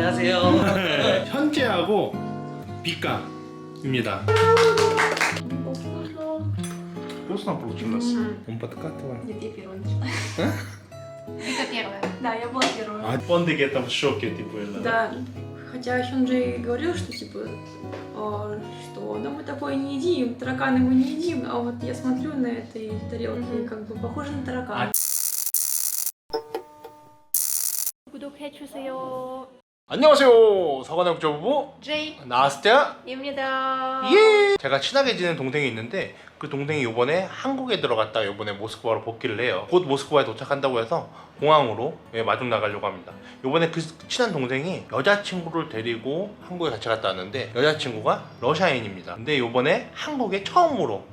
안녕하세요. 현재하고 빗감입니다. Вкусно получилось? Он подкатывает. Нет, я первая начала. Это первая. Да, я была первая. А он таки там в шоке, типа, Да. Хотя Хёнджи говорил, что типа, что да мы такое не едим, тараканы мы не едим, а вот я смотрю на этой тарелке, как бы похоже на таракана. 구독해주세요. 안녕하세요. 서관의 국제부부 제이 나스티아 입니다. 예. 제가 친하게 지낸 동생이 있는데 그 동생이 이번에 한국에 들어갔다 이번에 모스크바로 복귀를 해요. 곧 모스크바에 도착한다고 해서 공항으로 마중 나가려고 합니다. 이번에 그 친한 동생이 여자친구를 데리고 한국에 같이 갔다 왔는데 여자친구가 러시아인입니다. 근데 이번에 한국에 처음으로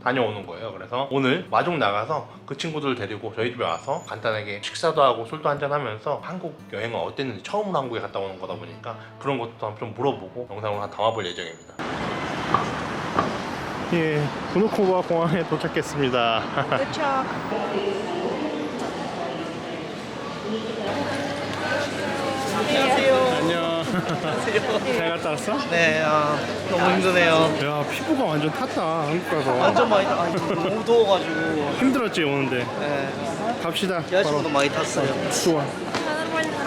다녀오는 거예요. 그래서 오늘 마중 나가서 그 친구들 데리고 저희 집에 와서 간단하게 식사도 하고 술도 한잔 하면서 한국 여행은 어땠는지 처음으로 한국에 갔다 오는 거다 보니까 그런 것도 좀 물어보고 영상으로 한 담아볼 예정입니다. 예, 부누코바 공항에 도착했습니다. 도착. 안녕하세요. 안녕. 안녕하세요. 잘 갔다 왔어? 네, 너무 힘드네요. 야, 피부가 완전 탔다. 한국 가서. 완전 많이 너무 더워가지고. 힘들었지 오는데. 네, 갑시다. 여자친구도 많이 탔어요. 좋아.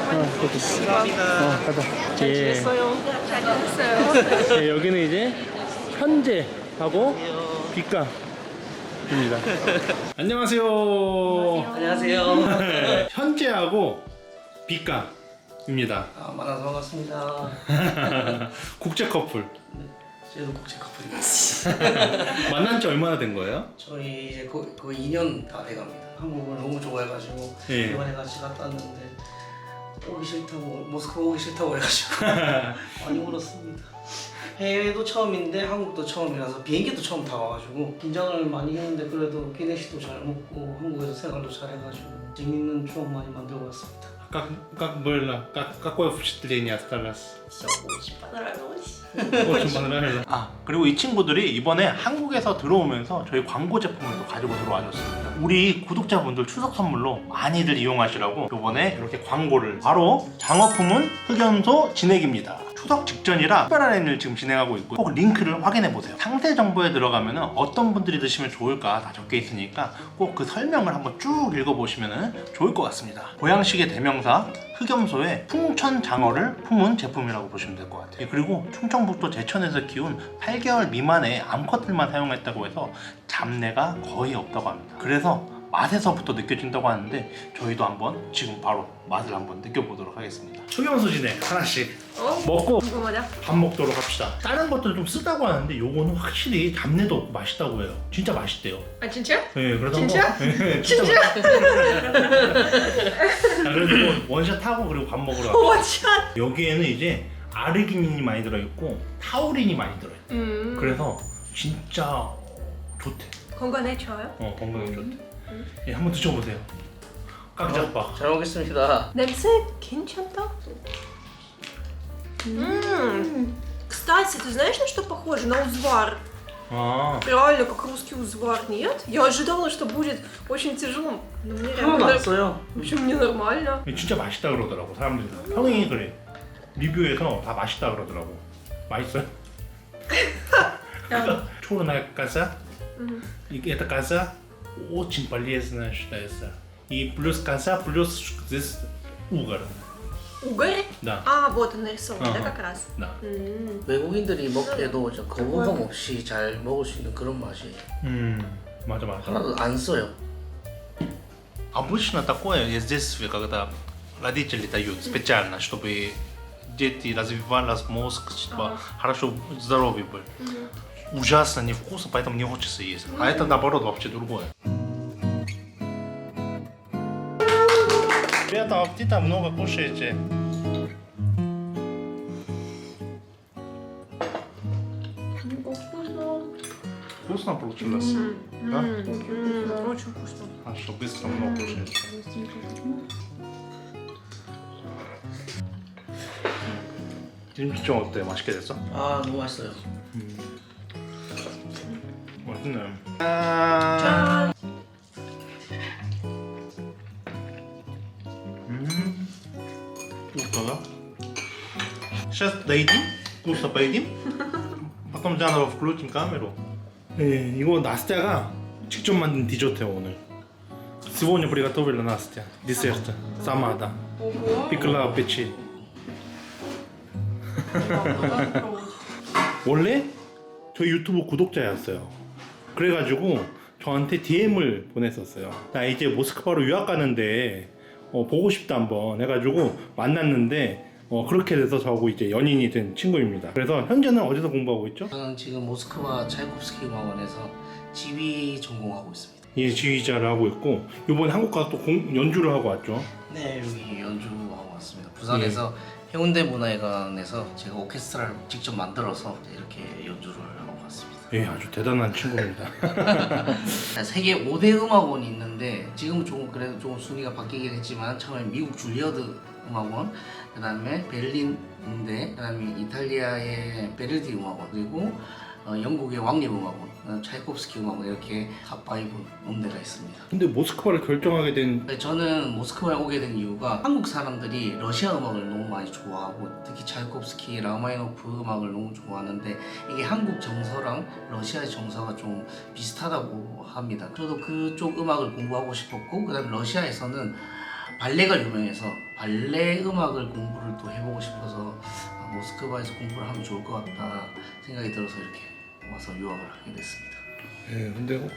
감사합니다. 가자. 잘 예. 지냈어요? 잘 됐어요. 네, 여기는 이제 현재하고 빗감입니다. 안녕하세요. 안녕하세요. 현재하고 빗감입니다. 만나서 반갑습니다. 국제 커플. 저희도 국제 커플입니다. 만난 지 얼마나 된 거예요? 저희 이제 거의 2년 다 돼갑니다. 한국을 너무 좋아해가지고 예. 이번에 같이 갔다 왔는데 오기 싫다고 모스크바 오기 싫다고 해가지고 많이 울었습니다. 해외도 처음인데 한국도 처음이라서 비행기도 처음 타와가지고 긴장을 많이 했는데 그래도 기내식도 잘 먹고 한국에서 생활도 잘해가지고 재밌는 추억 많이 만들고 왔습니다. Как было? Какое впечатление осталось? Все очень понравилось. очень понравилось. 아, 그리고 이 친구들이 이번에 한국에서 들어오면서 저희 광고 제품을 또 가지고 들어와줬습니다. 우리 구독자분들 추석 선물로 많이들 이용하시라고 이번에 이렇게 광고를 바로 장어품은 흑염소 진액입니다. 추석 직전이라 특별한 행위를 지금 진행하고 있고 꼭 링크를 확인해 보세요. 상세 정보에 들어가면 어떤 분들이 드시면 좋을까 다 적혀 있으니까 꼭 그 설명을 한번 쭉 읽어보시면 좋을 것 같습니다. 보양식의 대명사 흑염소에 풍천장어를 품은 제품이라고 보시면 될 것 같아요. 그리고 충청북도 제천에서 키운 8개월 미만의 암컷들만 사용했다고 해서 잡내가 거의 없다고 합니다. 그래서 맛에서부터 느껴진다고 하는데 저희도 한번 지금 바로 맛을 한번 느껴보도록 하겠습니다. 흑염소 진액 하나씩 먹고 궁금하다. 밥 먹도록 합시다. 다른 것도 좀 쓰다고 하는데 요거는 확실히 잡내도 없고 맛있다고 해요. 진짜 맛있대요. 아 진짜? 네, 그래서 진짜? 한번 네, 진짜? 자, 그래도 원샷 하고 그리고 밥 먹으러 가요. 원샷. 여기에는 이제 아르기닌이 많이 들어있고 타우린이 많이 들어요. 그래서 진짜 좋대. 건강에 좋아요? 건강에 좋대. 예, 한번 드셔보세요. 깍짝박. 잘 먹겠습니다. 냄새 괜찮다. Кстати, ты знаешь, на что похоже? На узвар. 아, Реально, как русский узвар, нет? Я ожидала, что будет очень тяжело. Но мне 하나도 реально... 안 써요. В общем, мне нормально. 진짜 맛있다 그러더라고 사람들이. 형이 그래. 리뷰에서 다 맛있다 그러더라고. 맛있어요? Черная коза. И эта коза очень полезная считается. И плюс коза, плюс здесь угор. Угорь? Да. А, вот он нарисован, да, Ага. как раз. Да. 외국인들이 먹기에도 좀 거부감 없이 잘 먹을 수 있는 그런 맛이에요. 맞아 맞아. 하나도 안 써요. Обычно такое есть в детстве, когда родители дают специально, чтобы дети развивались мозг, чтобы хорошо здоровый был. Ужасно невкусно, поэтому не хочется есть. А это наоборот вообще другое. Приятного аппетита, много кушаете. Вкусно получилось? Да? Очень вкусно. А что быстро много кушаете? 김치전 어때? 맛있게 됐어? 아 너무 맛있어요. 맛있네. 짠. 이거가 Сейчас доедим, вкусно поедим. Потом заново включим камеру. 네, 이거 나스티아가 직접 만든 디저트예요 오늘. Сегодня приготовила Настя десерт. Сама, да. Ого! Пекла печи. Попробуй. 원래 저희 유튜브 구독자였어요. 그래가지고 저한테 DM을 보냈었어요. 나 이제 모스크바로 유학 가는데 보고 싶다 한번 해가지고 만났는데 그렇게 돼서 저하고 이제 연인이 된 친구입니다. 그래서 현재는 어디서 공부하고 있죠? 저는 지금 모스크바 차이콥스키 음악원에서 지휘 전공하고 있습니다. 예, 지휘자를 하고 있고 이번에 한국 가서 또 연주를 하고 왔죠. 네, 여기 연주하고 왔습니다. 부산에서 해운대 문화회관에서 제가 오케스트라를 직접 만들어서 이렇게 연주를 하고 왔습니다. 예, 아주 대단한 친구입니다. 세계 5대 음악원이 있는데 지금은 조금 그래도 좀 순위가 바뀌긴 했지만 처음에 미국 줄리어드 음악원, 그 다음에 베를린 음대, 그 다음에 이탈리아의 베르디 음악원, 그리고 영국의 왕립음악원, 차이콥스키 음악원 이렇게 탑5 음대가 있습니다. 근데 모스크바를 결정하게 된 저는 모스크바에 오게 된 이유가 한국 사람들이 러시아 음악을 너무 많이 좋아하고 특히 차이콥스키, 라마니노프 음악을 너무 좋아하는데 이게 한국 정서랑 러시아의 정서가 좀 비슷하다고 합니다. 저도 그쪽 음악을 공부하고 싶었고 그 다음에 러시아에서는 발레가 유명해서 발레 음악을 공부를 또 해보고 싶어서 모스크바에서 공부를 하면 좋을 것 같다 생각이 들어서 이렇게 와서 유학을 하게 됐습니다. 예, 근데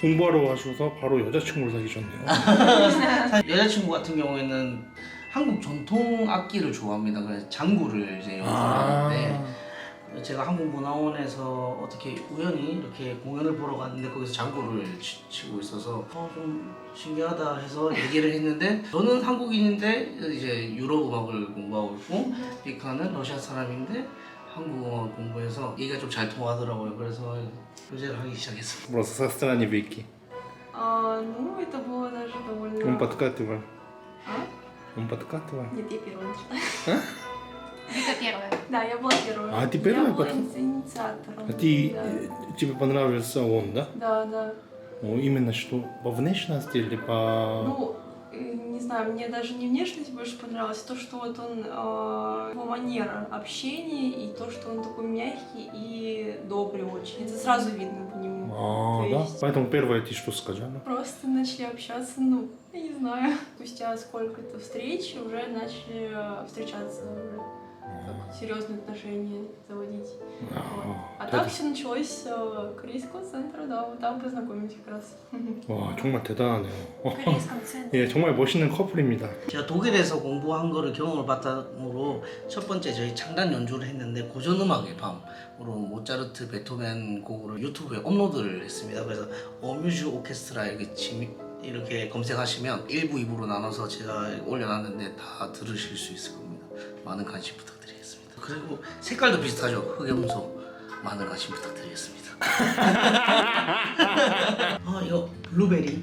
공부하러 와셔서 바로 여자친구를 사귀셨네요. 여자친구 같은 경우에는 한국 전통 악기를 좋아합니다. 그래서 장구를 이제 연주를 하는데 제가 한국문화원에서 어떻게 우연히 이렇게 공연을 보러 갔는데 거기서 장구를 치고 있어서 좀 신기하다 해서 얘기를 했는데 저는 한국인인데 이제 유럽 음악을 공부하고 있고 비카는 러시아 사람인데 한국 음악을 공부해서 얘기가 좀 잘 통하더라고요. 그래서 교제를 하기 시작했습니다. Просто со стороны Вики. Ну, это было даже довольно... Он подкатывал. А? Он подкатывал. Нет, я первая начала. Вика первая. Да, я была первая. А, ты первая Я была потом? инициатором. А ты, Да. тебе понравился он, да? Да, да. Именно что, по внешности или по... Ну, не знаю, мне даже не внешность больше понравилась, то, что вот он, его манера общения и то, что он такой мягкий и добрый очень. Это сразу видно по нему. А, То да? есть- Поэтому первое ты что сказала? Просто начали общаться, ну, я не знаю. Спустя сколько-то встреч уже начали встречаться, уже так, серьезные отношения заводить. Вот. А так все началось с корейского центра, да, вот там познакомились как раз. 와, 정말 대단하네요. В корейском центре. 예, 정말 멋있는 커플입니다. 제가 독일에서 공부한 거를 경험을 바탕으로 첫 번째 저희 창단 연주를 했는데 고전 음악의 밤으로 모차르트, 베토벤 곡을 유튜브에 업로드를 했습니다. 그래서 어뮤즈 오케스트라 이렇게 검색하시면 1부, 2부로 나눠서 제가 올려놨는데 다 들으실 수 있을 겁니다. 많은 관심 부탁드리겠습니다. 그리고 색깔도 비슷하죠. 흑염소. 많은 관심 부탁드리겠습니다. 이거 블루베리.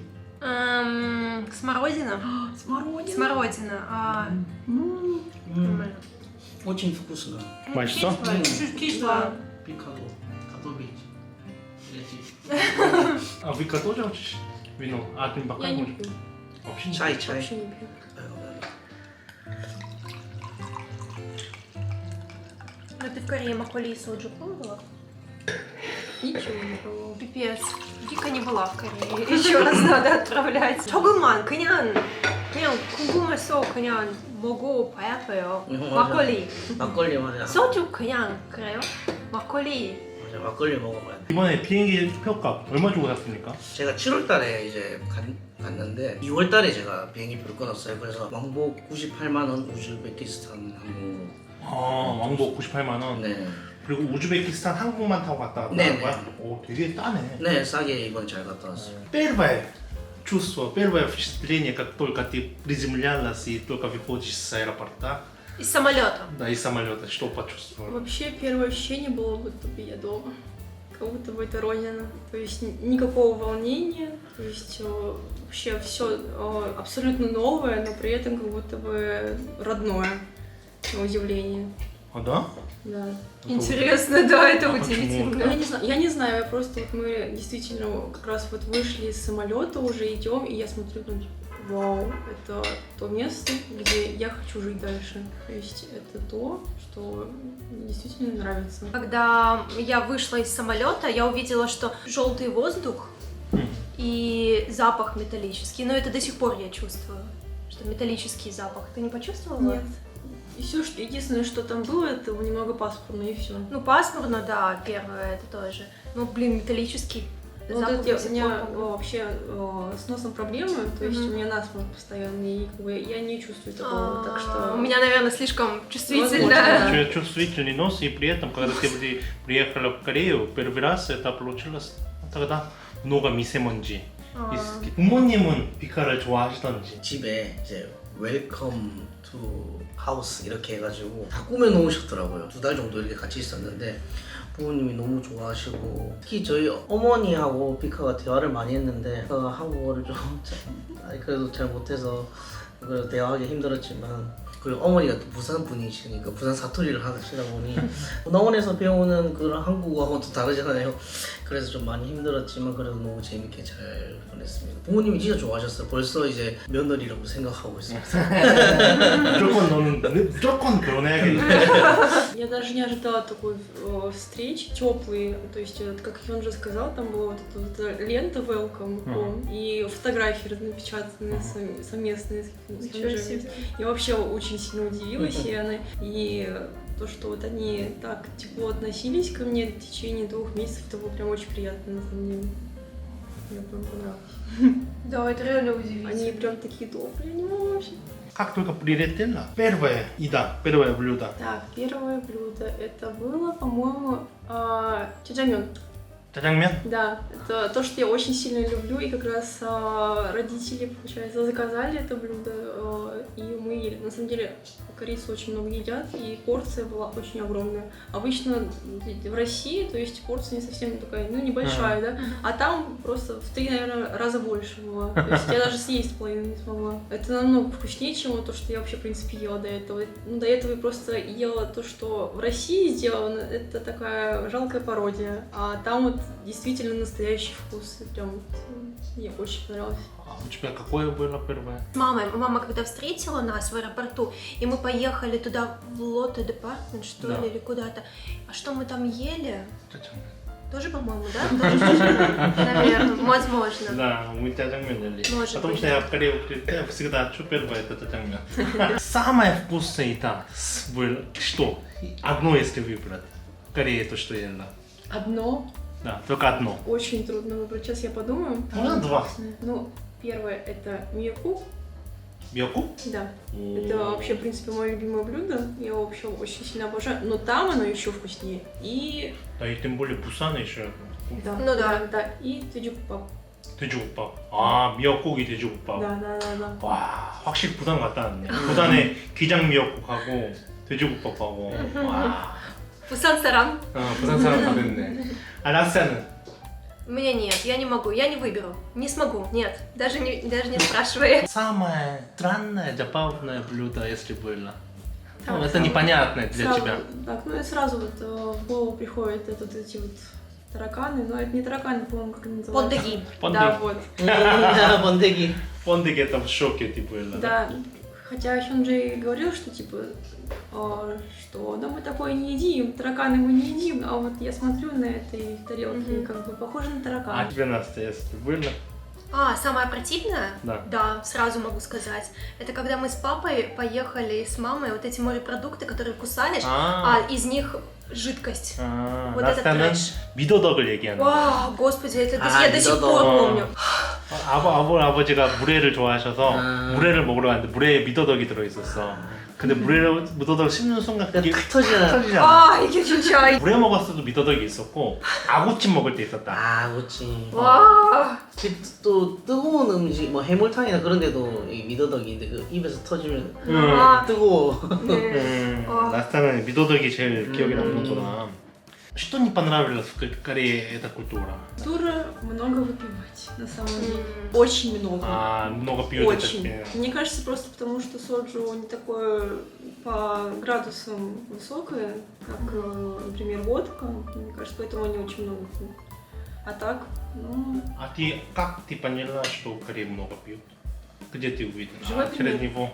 Смородина. 스마로니. Смородина. Нормально. очень вкусно. 맛있어? Чуть кисло. пикало. готовить. А Вика тоже хочешь вино? А ты пока Я не можешь? пью, Вообще не чай, чай. вообще не пью. Ну ты в Корее маколи и соджу пробовала? Ничего не пробовала. Пипец. Вика не была в Корее. Еще раз надо отправлять. 조금만 그냥 고구마 속 그냥 먹어 봐야 돼요. 맞아. 막걸리. 막걸리 맞아. 소주 그냥 그래요? 막걸리. 맞아. 막걸리 먹어봐야 돼. 이번에 비행기 표값 얼마 주고 샀습니까? 제가 7월달에 이제 갔는데 2월달에 제가 비행기표를 끊었어요. 그래서 왕복 98만 원 우즈베키스탄 항공으로. 아, 왕복 98만 원. 네. 그리고 우즈베키스탄 항공만 타고 갔다 왔다는 네, 거야? 오, 되게 싸네. 네, 싸게 이번 잘 갔다 왔어요. Первое чувство, первое впечатление, как только ты приземлялась и только выходишь с аэропорта, Из самолета. да, из самолета, что почувствовала? Вообще первое ощущение было, будто бы я дома. Как будто бы это родина. То есть никакого волнения. То есть вообще все абсолютно новое, но при этом как будто бы родное. На удивление. А, да? Да. Интересно, да, это А удивительно. Я не знаю, я просто вот мы действительно как раз вот вышли из самолета, уже идем, и я смотрю, ну, вау, это то место, где я хочу жить дальше. То есть это то, что мне действительно нравится. Когда я вышла из самолета, я увидела, что желтый воздух и запах металлический. Но это до сих пор я чувствую, что металлический запах. Ты не почувствовала? Нет. И все, что единственное, что там было, это немного пасмурно, и все. Ну, пасмурно, да, первое, это тоже. Ну, блин, металлический Вот запах это до у сих меня пор помню. вообще с носом проблемы, то есть Мгм. у меня насморк постоянный, и как бы я не чувствую такого, так что... У меня, наверное, слишком чувствительно. Возможно, да. Чувствительный нос, и при этом, когда ты приехала в Корею, первый раз это получилось тогда много 미세먼지. 부모님은 피카를 좋아하시던지. 집에 이제 웰컴 투 하우스 이렇게 해가지고 다 꾸며놓으셨더라고요. 2달 정도 이렇게 같이 있었는데 부모님이 너무 좋아하시고 특히 저희 어머니하고 피카가 대화를 많이 했는데 피카가 한국어를 좀 그래도 잘 못해서 그래도 대화하기 힘들었지만 그리고 어머니가 또 부산 분이시니까 부산 사투리를 하시다 보니 문화원에서 배우는 그런 한국어하고는 또 다르잖아요. 그래서 좀 많이 힘들었지만 그래도 너무 재밌게 잘 보냈습니다. 부모님이 진짜 좋아하셨어요. 벌써 이제 며느리라고 생각하고 있습니다. 무조건 너는 무조건 결혼해야겠네. Я даже не ожидала такой встречи, теплые, то есть, как Хён же сказал, там была вот эта вот лента welcome, и фотографии напечатанные совместные с Ничего Хён себе. Же. Я вообще очень сильно удивилась, и то, что вот они так тепло относились ко мне в течение 2 месяцев, это было прям очень приятно, на самом деле. Мне прям понравилось. Да, это реально Они удивительно. прям такие добрые, не могу вообще. Как только прилетела, первое блюдо. Так, первое блюдо, это было, по-моему, чжамён. 짜장면? Да, это то, что я очень сильно люблю, и как раз родители, получается, заказали это блюдо, и мы ели. На самом деле, корейцы очень много едят, и порция была очень огромная. Обычно в России, то есть порция не совсем такая, ну, небольшая, да, а там просто в 3, наверное, раза больше было. То есть я даже съесть половину не смогла. Это намного вкуснее, чем то, что я вообще, в принципе, ела до этого. Ну, до этого я просто ела то, что в России сделано, это такая жалкая пародия, а там вот действительно настоящий вкус. И прям мне очень понравилось. А у тебя какое было первое? Мама когда встретила нас в аэропорту, и мы поехали туда в Лотте Департмент, что Да. ли, или куда-то. А что мы там ели? 짜장면. Тоже, по-моему, да? Тоже что-то, наверное, возможно. Да, мы 짜장면 ели. Может Потому быть, что да. я в Корее прилетел, всегда хочу первое это 짜장면. Самое вкусное это было что? Одно, если выбрать. В Корее то, что ела. Одно Да, только одно. очень трудно выбрать. Сейчас я подумаю. Можно 2? Ну, первое это миоку. Миоку? Да. Это вообще, в принципе, мое любимое блюдо. Я его вообще очень сильно обожаю. Но там оно еще вкуснее. И Да, и тем более Бусан еще. да, Ну да. да. И 돼지국밥. 돼지국밥. 아, 미역국이 돼지국밥. Да. 와, 확실히 부산 갔다 왔네. 부산에 기장 미역국하고 돼지국밥하고. 와. Пусан Сарам. 부산 사람 다 됐네. 아, 라스야는? У меня нет, я не могу, я не выберу. Не смогу, нет. Даже не спрашивай. Самое странное забавное блюдо, если было. Так, Ну, это непонятное для Сразу- тебя. Так, ну и сразу вот в голову приходят вот эти вот тараканы. Но это не тараканы, по-моему, как они называются. Пондеги. Да, вот. 번데기. 번데기 это в шоке ты была. Да. Хотя Хён Джей говорил, что типа, что да мы такое не едим, тараканы мы не едим, а вот я смотрю на этой тарелке, Мгм. как бы похоже на А таракана. тебе, Настя, если было? А, самое противное? Да. Да, сразу могу сказать. Это когда мы с папой поехали с мамой, вот эти морепродукты, которые кусаешь, а из них жидкость. Вот это 나스타는 трэш. 미더덕을 얘기하는 거야. Вау, господи, это А, я до сих мидодок. пор помню. 아버지가 물회를 좋아하셔서 아. 물회를 먹으러 갔는데 물회에 미더덕이 들어있었어. 근데 물회를 미더덕을 씹는 순간 그게 탁 터지잖아. 터지잖아. А, 이게 진짜. 물회 먹었을 때도 미더덕이 있었고 아구찜 먹을 때 있었다. 아, 그렇지. 와. 또 뜨거운 음식, 뭐 해물탕이나 그런 데도 이 미더덕이 있는데 그 입에서 터지면 아, 뜨거워. 네. 나스타는 미더덕이 제일 기억에 남는구나. Что не понравилось в Корее эта культура? Культура много выпивать, на самом деле. Очень много. много пьют это Очень. тебе. Мне кажется, просто потому что соджу не такое по градусам высокое, как, например, водка. Мне кажется, поэтому они очень много пьют. А так, ну, А ты как ты поняла, что в Корее много пьют? где ты увидел? Живой через пример. него.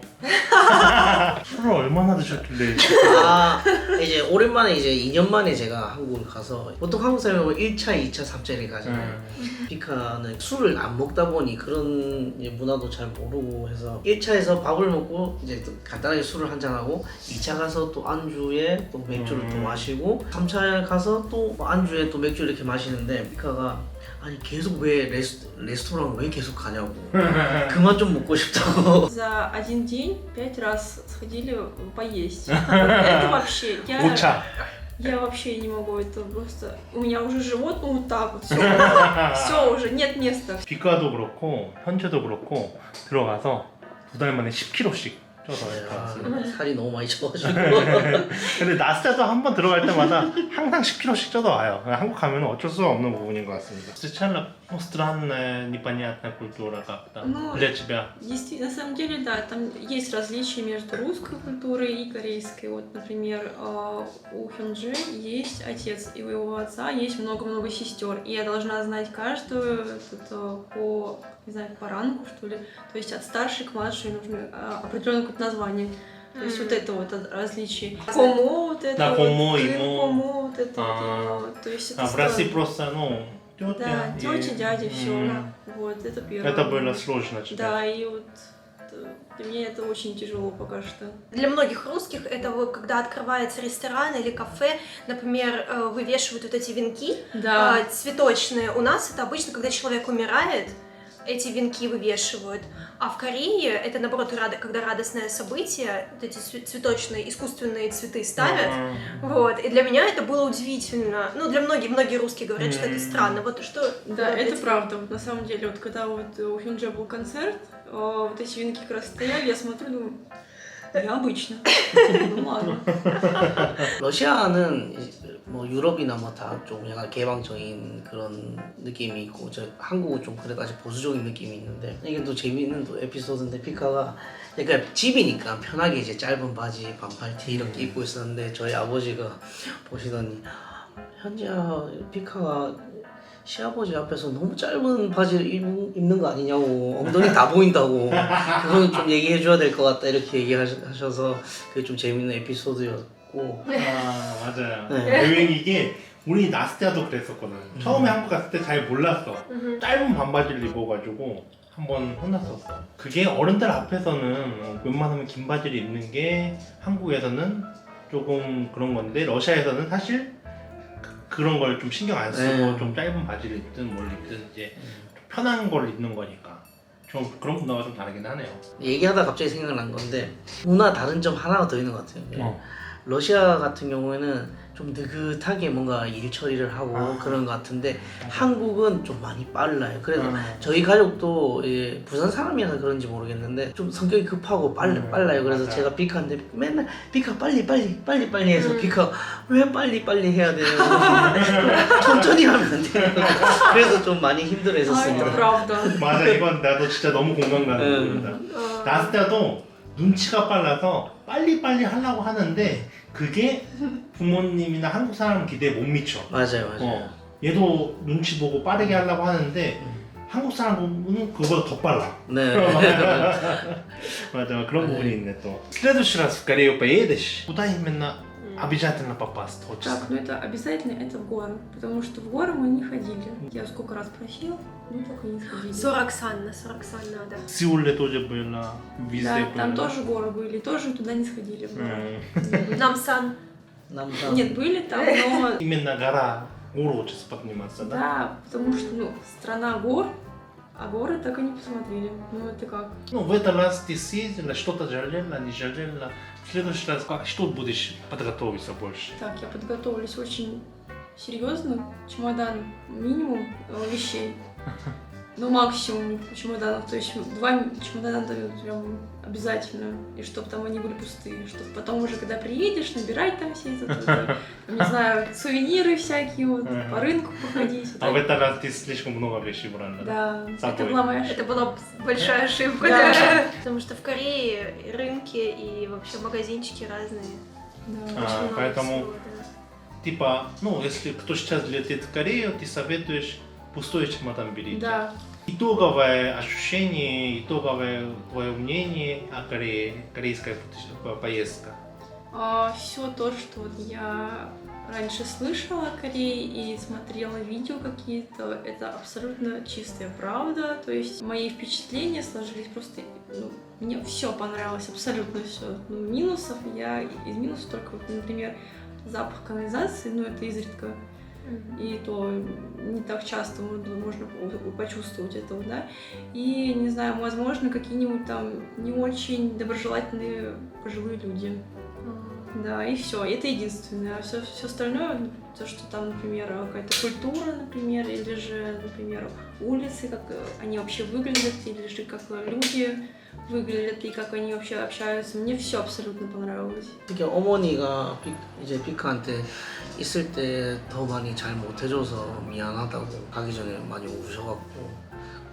술을 얼마나 드셨길래? 아 이제 오랜만에 이제 2년 만에 제가 한국을 가서 보통 한국 사람은 1차, 2차, 3차를 가잖아요. 피카는 술을 안 먹다 보니 그런 이제 문화도 잘 모르고 해서 1차에서 밥을 먹고 이제 또 간단하게 술을 한잔 하고 2차 가서 또 안주에 또 맥주를 또 마시고 3차 가서 또 안주에 또 맥주 이렇게 마시는데 피카가 아니 계속 왜 레스토랑 왜 계속 가냐고 그만 좀 먹고 싶다고. За один день 5 раз сходили поесть. Это вообще... 오차. Я вообще не могу, это просто... У меня уже живот, ну вот так вот, все уже, нет места. 비과도 그렇고 현재도 그렇고 들어가서 2달 만에 10kg씩 쪄서 아, 들어갔어요. 살이 너무 많이 쪄가지고. 근데 나스타도 한 번 들어갈 때마다 항상 10kg씩 쪄도 와요. 한국 가면 어쩔 수 없는 부분인 것 같습니다. Совершенно странная, непонятная культура как-то Ну, для тебя. Действительно, на самом деле, да, там есть различия между русской культурой и корейской. Вот, например, у Хёнджи есть отец, и у его отца есть много-много сестер. И я должна знать каждую по, не знаю, по рангу, что ли. То есть от старшей к младшей нужно определенное какое-то название. То есть вот это вот различие. Комо, вот это Да, вот, комо, кын, имо. комо, вот это вот. То есть это В России странно. просто, ну, Да, тетя тетя, дядя, все. М. Вот, это первое. Это было сложно тебе. Да, и вот для меня это очень тяжело пока что. Для многих русских это вот когда открывается ресторан или кафе, например, вывешивают вот эти венки Да. цветочные. У нас это обычно, когда человек умирает, эти венки вывешивают. А в Корее это, наоборот, когда радостное событие, вот эти цветочные, искусственные цветы ставят. Вот. И для меня это было удивительно. Ну, для многие русские говорят, что это странно. Вот что... Да, вот это эти- правда. Вот на самом деле, вот когда вот у Хёнджи был концерт, вот эти венки как раз стояли, я смотрю, думаю, необычно. Ну ладно. 러시아는 뭐 유럽이나 뭐 다 좀 약간 개방적인 그런 느낌이 있고 저 한국은 좀 그래도 아직 보수적인 느낌이 있는데 이게 또 재미있는 또 에피소드인데 피카가 그러니까 집이니까 편하게 이제 짧은 바지 반팔티 이렇게 입고 있었는데 저희 아버지가 보시더니 현지야 피카가 시아버지 앞에서 너무 짧은 바지를 입는 거 아니냐고 엉덩이 다 보인다고 그거는 좀 얘기해 줘야 될 것 같다 이렇게 얘기하셔서 그게 좀 재밌는 에피소드였고 아 맞아요. 네. 유행이게 우리 나스티아도 그랬었거든. 처음에 한국 갔을 때 잘 몰랐어. 짧은 반바지를 입어가지고 한번 혼났었어. 그게 어른들 앞에서는 웬만하면 긴 바지를 입는 게 한국에서는 조금 그런 건데 러시아에서는 사실 그런 걸 좀 신경 안 쓰고 네. 좀 짧은 바지를 입든 뭘 입든 이제 좀 편한 걸 입는 거니까 좀 그런 문화가 좀 다르긴 하네요. 얘기하다 갑자기 생각난 건데 문화 다른 점 하나가 더 있는 것 같아요. 러시아 같은 경우에는 좀 느긋하게 뭔가 일 처리를 하고 그런 것 같은데 한국은 좀 많이 빨라요. 그래서 저희 가족도 예, 부산 사람이라서 그런지 모르겠는데 좀 성격이 급하고 빨라요. 그래서 맞아. 제가 피카한테 맨날 피카 빨리 해서 피카 왜 빨리 해야 되냐고 좀 천천히 하면 안 돼요. 그래서 좀 많이 А, это 힘들어했었습니다. правда. 맞아 이건 나도 진짜 너무 공감 가는 부분이다. 어, 나스타도 눈치가 빨라서 빨리 하려고 하는데 그게 부모님이나 한국 사람 기대에 못 미쳐. 맞아요. 얘도 눈치 보고 빠르게 하려고 하는데 한국 사람은 그거보다 더 빨라. 네. 맞아 그런 부분이 있네 또. следующий раз в Корею поедешь? Куда именно обязательно попасть хочется? Так, ну это обязательно это в горы, потому что в горы мы не ходили. Я сколько раз просила, мы только не сходили. 40 санна надо. В Сеуле тоже было, везде Да, было. там тоже горы были, тоже туда не сходили. в горы. Намсан. 남산. Нет, были там, но Именно гора, гору хочется подниматься, да? да, потому что, ну, страна гор, а горы так и не посмотрели. Ну это как? Ну, в этот раз ты съездила, что-то жалела, не жалела. В следующий раз как, что будешь подготовиться больше? Так, я подготовлюсь очень серьезно. Чемодан минимум вещей. Ну, максимум чемоданов. То есть 2 чемодана дают прям обязательно. И чтобы там они были пустые. Чтобы потом уже, когда приедешь, набирать там все это, не знаю, сувениры всякие, вот, по рынку походить. А в этот раз ты слишком много вещей брала, да? Да, С собой. это была моя Это ошибка. была большая ошибка, Да. да. Потому что в Корее и рынки и вообще магазинчики разные. Да. Очень много поэтому всего, да. Типа, ну, если кто сейчас летит в Корею, ты советуешь пустой чемодан берите. Да. итоговое ощущение, итоговое твое мнение о Корее, корейская поездка? Все то, что вот я раньше слышала о Корее и смотрела видео какие-то, это абсолютно чистая правда. То есть мои впечатления сложились просто... Ну, мне все понравилось, абсолютно все. Ну, минусов я... Из минусов только, вот, например, запах канализации, ну это изредка. И то не так часто можно почувствовать этого, да. И, не знаю, возможно, какие-нибудь там не очень доброжелательные пожилые люди. Да, и все. Это единственное. А все остальное, то, что там, например, какая-то культура, например, или же, например, улицы, как они вообще выглядят, или же как люди выглядят и как они вообще общаются. Мне все абсолютно понравилось. 특히 어머니가 이제 피카한테 있을 때 더 많이 잘 못해줘서 미안하다고 가기 전에 많이 우셔갖고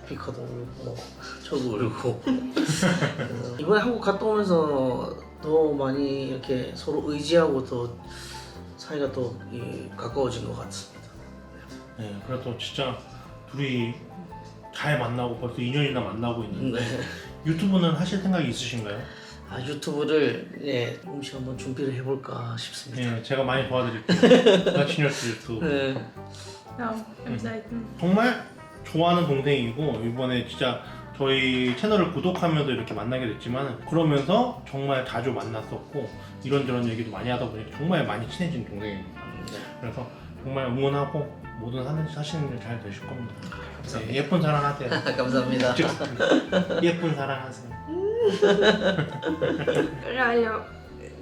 피카도 울고 저도 울고 그래서 이번에 한국 갔다 오면서 더 많이 이렇게 서로 의지하고 더 사이가 더 가까워진 것 같습니다. 네, 그래도 진짜 둘이 잘 만나고 벌써 2년이나 만나고 있는데 네. 유튜브는 하실 생각이 있으신가요? 유튜브를 조금씩 한번 준비를 해볼까 싶습니다. 네, 제가 많이 도와드릴게요. 나치뉴스 유튜브. 네. Да, обязательно. 정말 좋아하는 동생이고 이번에 진짜 저희 채널을 구독하면서 이렇게 만나게 됐지만 그러면서 정말 자주 만났었고 이런저런 얘기도 많이 하다 보니까 정말 많이 친해진 동생입니다. 그래서 정말 응원하고 모든 하시는 일 잘 되실 겁니다. 네, 예쁜 사랑하세요. 감사합니다. 예쁜 사랑하세요. Реально,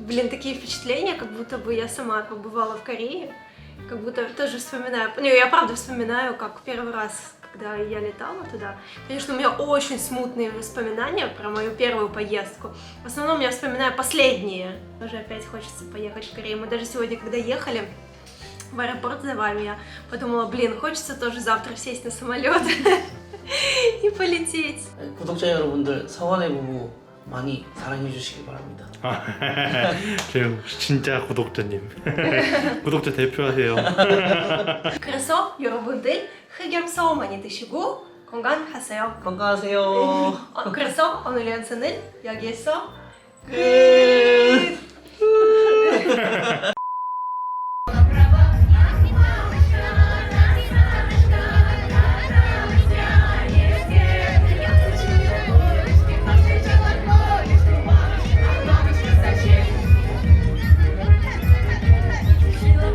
блин, такие впечатления, как будто бы я сама побывала в Корее, как будто тоже вспоминаю, не, я правда вспоминаю, как первый раз, когда я летала туда. Конечно, у меня очень смутные воспоминания про мою первую поездку. В основном я вспоминаю последние. Тоже опять хочется поехать в Корею. Мы даже сегодня, когда ехали в аэропорт за вами, я подумала, блин, хочется тоже завтра сесть на самолет и полететь. 구독자 여러분들 서원의 부부 많이 사랑해 주시기 바랍니다. 저 진짜 구독자님. 구독자 대표하세요. 그래서 여러분들 흑염소 많이 드시고 건강하세요. 건강하세요. 그래서 오늘 연습은 여기에서 끝.